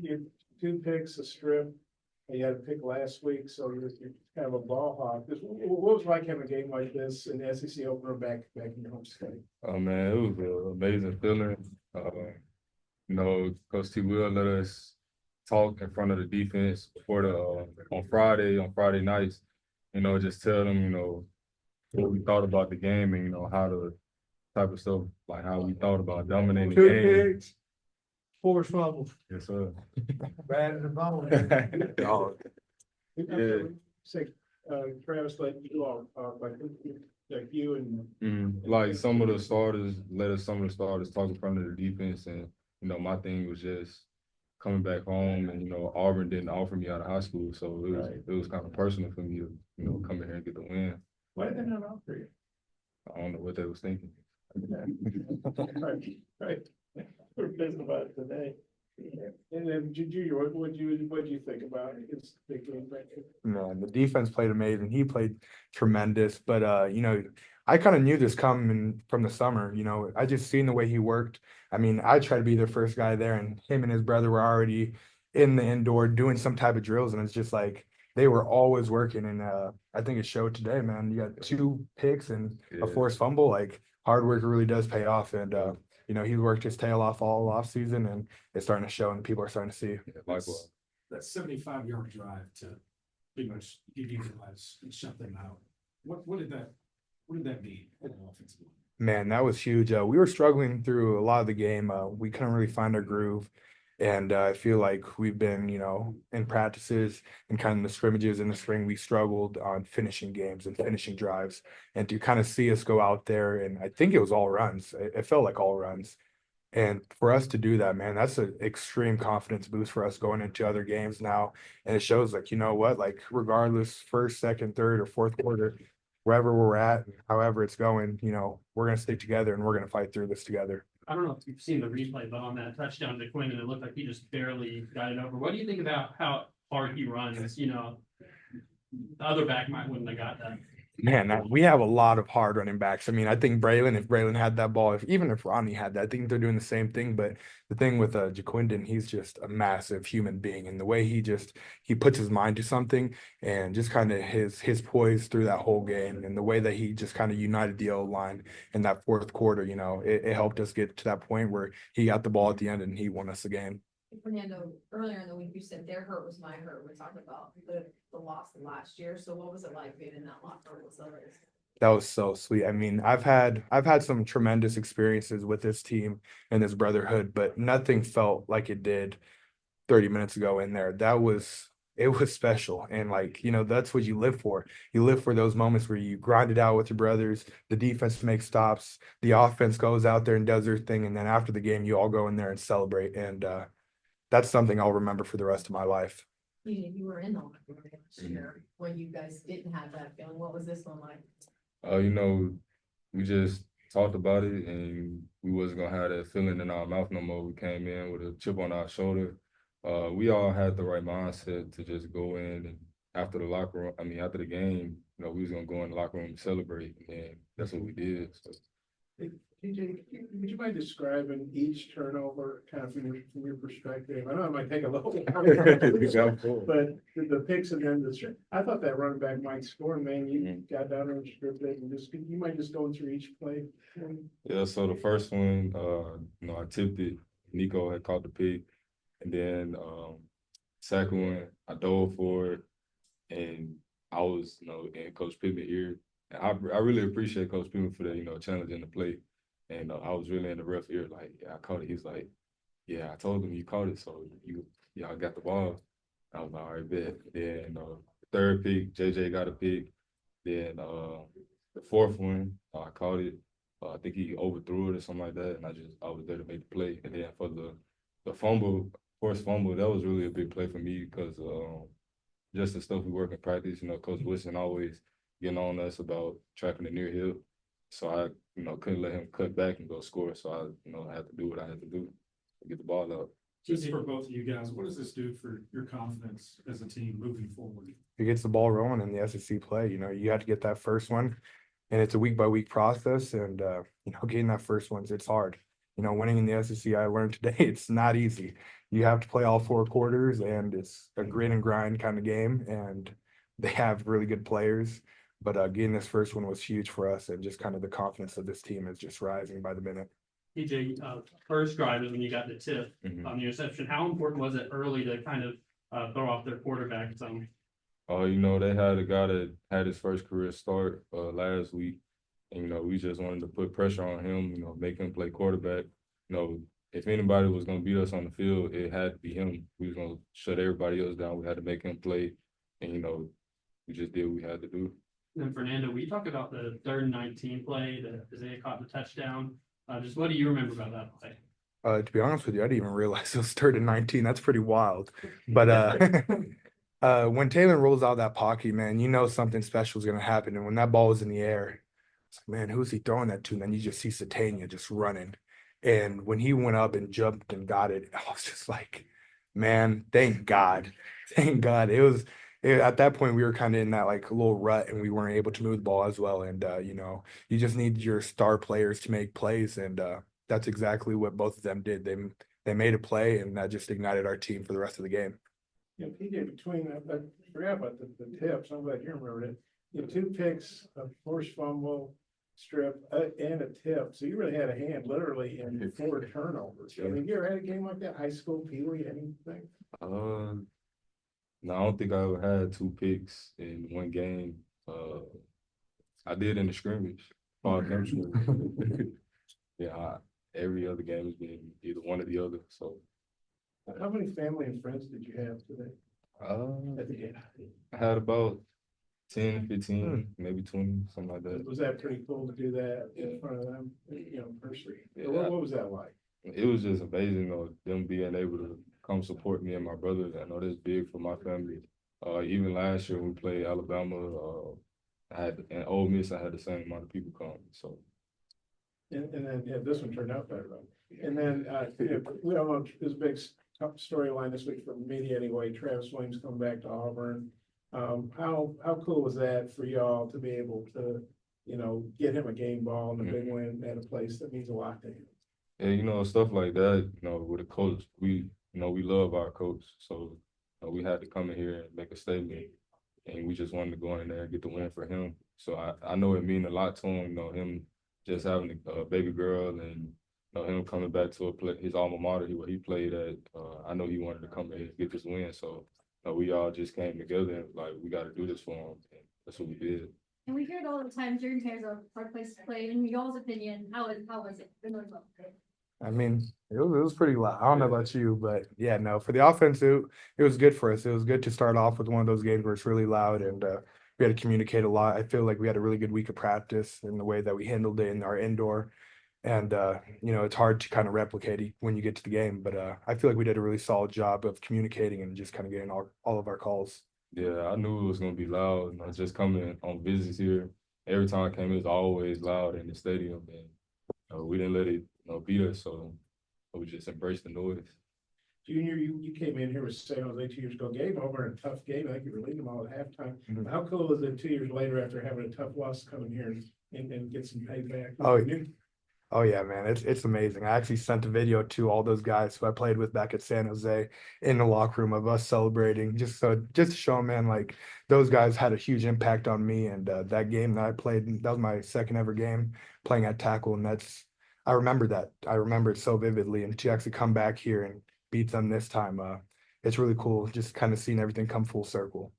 you 2 picks, a strip, and you had a pick last week, so you're kind of a ball hawk. What was like having a game like this in the SEC opener back in your home state? Oh man, it was an amazing feeling. Coach T will let us talk in front of the defense before on Friday nights. Just tell them, what we thought about the game and how the type of stuff, like how we thought about dominating the 2 game. picks, 4 fumbles. Yes, sir. Bad as a ball. Yeah. Say, Travis, like you all, like you and. Like some of the starters talk in front of the defense, and my thing was just coming back home, and Auburn didn't offer me out of high school, so it was kind of personal for me to come in here and get the win. Why did they not offer you? I don't know what they was thinking. Right. We're business about it today. And then Junior, what do you think about it? It's the game. Man, the defense played amazing. He played tremendous, but I kind of knew this coming from the summer. I just seen the way he worked. I mean, I tried to be the first guy there, and him and his brother were already in the indoor doing some type of drills, and it's just like they were always working. And I think it showed today, man. You got 2 picks and a forced fumble. Like hard work really does pay off, and he worked his tail off all off season, and it's starting to show, and people are starting to see. Likewise. That 75-yard drive to pretty much utilize and shut them out. What did that mean offensively? Man, that was huge. We were struggling through a lot of the game. We couldn't really find our groove. And I feel like we've been, in practices and kind of the scrimmages in the spring, we struggled on finishing games and finishing drives. And to kind of see us go out there, and I think it was all runs. It felt like all runs. And for us to do that, man, that's an extreme confidence boost for us going into other games now. And it shows like, like regardless, first, second, third, or fourth quarter, wherever we're at, however it's going, we're going to stick together and we're going to fight through this together. I don't know if you've seen the replay, but on that touchdown to Quinn, and it looked like he just barely got it over. What do you think about how hard he runs? The other back wouldn't have got that. Man, we have a lot of hard running backs. I mean, I think if Braylon had that ball, even if Ronnie had that, I think they're doing the same thing. But the thing with Jaquindon, he's just a massive human being, and the way he puts his mind to something, and just kind of his poise through that whole game, and the way that he just kind of united the O line in that fourth quarter, it helped us get to that point where he got the ball at the end and he won us the game. Fernando, earlier in the week, you said their hurt was my hurt. We're talking about the loss last year. So what was it like being in that locker room with others? That was so sweet. I mean, I've had some tremendous experiences with this team and this brotherhood, but nothing felt like it did 30 minutes ago in there. It was special. And that's what you live for. You live for those moments where you grind it out with your brothers, the defense makes stops, the offense goes out there and does their thing. And then after the game, you all go in there and celebrate. And that's something I'll remember for the rest of my life. You were in the locker room last year when you guys didn't have that feeling. What was this one like? We just talked about it, and we wasn't gonna have that feeling in our mouth no more. We came in with a chip on our shoulder. We all had the right mindset to just go in, and after the game, we was gonna go in the locker room and celebrate, and that's what we did. So. TJ, would you mind describing each turnover kind of from your perspective? I know it might take a little while, but the picks and then I thought that running back might score, man. You got down and stripped it, and you might just go through each play. Yeah, so the first one, I tipped it. Nico had caught the pick, and then second one, I dove for it, and I was, in Coach Pittman's ear. And I really appreciate Coach Pittman for that, challenging the play. And I was really in the rough ear, like, yeah, I caught it. He's like, yeah, I told him you caught it, so I got the ball. I was like, all right, bet. Then the third pick, JJ got a pick. Then the fourth one, I caught it. I think he overthrew it or something like that, and I was there to make the play. And then for the forced fumble, that was really a big play for me because just the stuff we work in practice, Coach Wilson always getting on us about trapping the near hill. So I, couldn't let him cut back and go score. So I had to do what I had to do to get the ball out. Just for both of you guys, what does this do for your confidence as a team moving forward? It gets the ball rolling in the SEC play. You have to get that first one, and it's a week by week process. And getting that first one, it's hard. Winning in the SEC, I learned today, it's not easy. you have to play all 4 quarters, and it's a grit and grind kind of game, and they have really good players. But getting this first one was huge for us, and just kind of the confidence of this team is just rising by the minute. TJ, first drive is when you got the tip Mhm. on the interception. How important was it early to kind of throw off their quarterback some? They had a guy that had his first career start last week. And, we just wanted to put pressure on him, make him play quarterback. If anybody was going to beat us on the field, it had to be him. We was going to shut everybody else down. We had to make him play. And, we just did what we had to do. And Fernando, we talked about the 3rd and 19 play that Isaiah caught the touchdown. Just what do you remember about that play? To be honest with you, I didn't even realize it was 3rd and 19. That's pretty wild. But when Taylor rolls out that pocket, man, something special is going to happen. And when that ball was in the air, it's like, man, who's he throwing that to? And then you just see Satania just running. And when he went up and jumped and got it, I was just like, man, thank God. Thank God. At that point, we were kind of in that like little rut, and we weren't able to move the ball as well. And, you just need your star players to make plays. And that's exactly what both of them did. They made a play, and that just ignited our team for the rest of the game. PJ, I forgot about the tips. I'm glad you remembered it. 2 picks, a forced fumble, strip, and a tip. So you really had a hand literally in 4 turnovers. I mean, you ever had a game like that? High school, Pee Wee, anything? No, I don't think I ever had 2 picks in one game. I did in the scrimmage. Fall country. Yeah, every other game has been either one or the other. So, How many family and friends did you have today? At the game? I had about 10, 15, maybe 20, something like that. Was that pretty cool to do that in front of them, personally? What was that like? It was just amazing, them being able to come support me and my brothers. I know that's big for my family. Even last year when we played Alabama, in Ole Miss, I had the same amount of people come. So. And then, this one turned out better, though. And then, we all know this big storyline this week for the media anyway, Travis Williams coming back to Auburn. How cool was that for y'all to be able to, get him a game ball and a big win at a place that means a lot to him? And, stuff like that, with a coach, we love our coach. So, we had to come in here and make a statement. And we just wanted to go in there and get the win for him. So I know it means a lot to him, him just having a baby girl and him coming back to his alma mater, where he played at. I know he wanted to come in and get this win. So we all just came together and like, we got to do this for him. And that's what we did. And we hear it all the time. Jordan Taylor's a hard place to play. In y'all's opinion, how was it? I mean, it was pretty loud. I don't know about you, but yeah, no, for the offense, it was good for us. It was good to start off with one of those games where it's really loud, and we had to communicate a lot. I feel like we had a really good week of practice in the way that we handled it in our indoor. And, it's hard to kind of replicate when you get to the game, but I feel like we did a really solid job of communicating and just kind of getting all of our calls. Yeah, I knew it was going to be loud. Just coming on visits here, every time I came, it was always loud in the stadium. And we didn't let it beat us, so we just embraced the noise. Junior, you came in here with San Jose 2 years ago, gave over a tough game. I think you were leading them all at halftime. Mhm. How cool is it 2 years later after having a tough loss to come in here and get some payback? Oh yeah, man, it's amazing. I actually sent a video to all those guys who I played with back at San Jose in the locker room of us celebrating, just to show them, man, like those guys had a huge impact on me. And that game that I played, that was my second ever game playing at tackle, and I remember that. I remember it so vividly. And to actually come back here and beat them this time, it's really cool. Just kind of seeing everything come full circle.